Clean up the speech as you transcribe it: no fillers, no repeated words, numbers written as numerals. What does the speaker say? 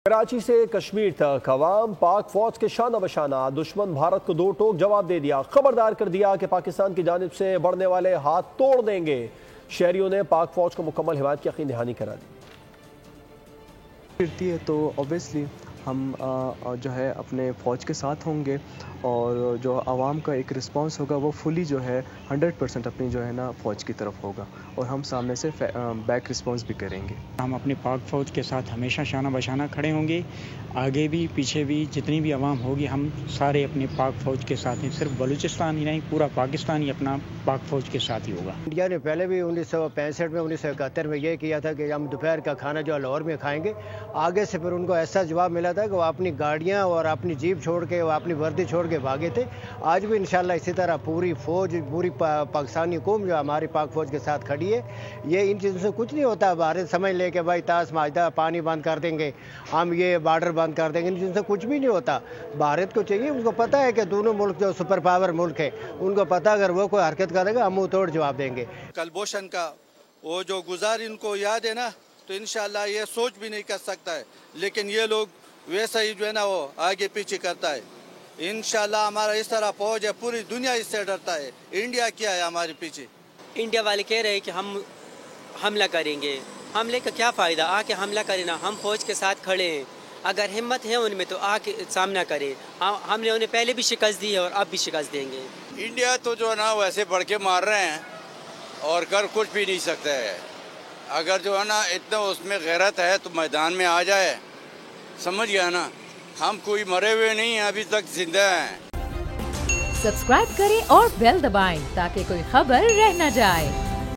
कराची से कश्मीर तक अवाम पाक फौज के शाना बशाना दुश्मन भारत को दो टोक जवाब दे दिया। खबरदार कर दिया कि पाकिस्तान की जानिब से बढ़ने वाले हाथ तोड़ देंगे। शहरियों ने पाक फौज को मुकम्मल हिमायत की यकीन दहानी करा दी। गिरती है तो ऑब्वियसली हम जो है अपने फ़ौज के साथ होंगे और जो आवाम का एक रिस्पांस होगा वो फुली जो है 100% अपनी जो है ना फ़ौज की तरफ होगा और हम सामने से बैक रिस्पांस भी करेंगे। हम अपनी पाक फ़ौज के साथ हमेशा शाना बशाना खड़े होंगे, आगे भी पीछे भी जितनी भी आवाम होगी हम सारे अपने पाक फ़ौज के साथ हैं। सिर्फ बलूचिस्तान ही नहीं, पूरा पाकिस्तान ही अपना पाक फ़ौज के साथ ही होगा। इंडिया ने पहले भी 1965 में 1971 में ये किया था कि हम दोपहर का खाना जो लाहौर में खाएंगे। आगे से फिर उनको ऐसा जवाब मिला था कि वो अपनी गाड़ियाँ और अपनी जीप छोड़ के, वो अपनी वर्दी छोड़ के भागे थे। आज भी इंशाल्लाह इसी तरह पूरी फ़ौज, पूरी पाकिस्तानी कौम जो हमारी पाक फ़ौज के साथ खड़ी है। ये इन चीज़ों से कुछ नहीं होता। भारत समझ ले कि भाई ताश माजदा पानी बंद कर देंगे, हम ये बॉर्डर बंद कर देंगे, इन चीज़ों से कुछ भी नहीं होता। भारत को चाहिए, उनको पता है कि दोनों मुल्क जो सुपर पावर मुल्क है, उनको पता अगर वो कोई हरकत करेगा हम मुँह तोड़ जवाब देंगे। कलभूषण का वो जो गुजार इनको याद है ना, तो इंशाल्लाह ये सोच भी नहीं कर सकता है, लेकिन ये लोग वैसा ही जो है ना वो आगे पीछे करता है। इंशाल्लाह हमारा इस तरह फौज है, पूरी दुनिया इससे डरता है। इंडिया क्या है हमारे पीछे? इंडिया वाले कह रहे हैं कि हम हमला करेंगे। हमले का क्या फ़ायदा? आके हमला करें ना, हम फौज के साथ खड़े हैं। अगर हिम्मत है उनमें तो आके सामना करें। हमने उन्हें पहले भी शिकस्त दी है और अब भी शिकस्त देंगे। इंडिया तो जो है ना वैसे बढ़ के मार रहे हैं और कर कुछ भी नहीं सकते है। अगर जो है ना इतना उसमें गैरत है तो मैदान में आ जाए, समझ गया ना। हम कोई मरे हुए नहीं हैं, अभी तक जिंदा हैं। सब्सक्राइब करें और बेल दबाएं ताकि कोई खबर रह न जाए।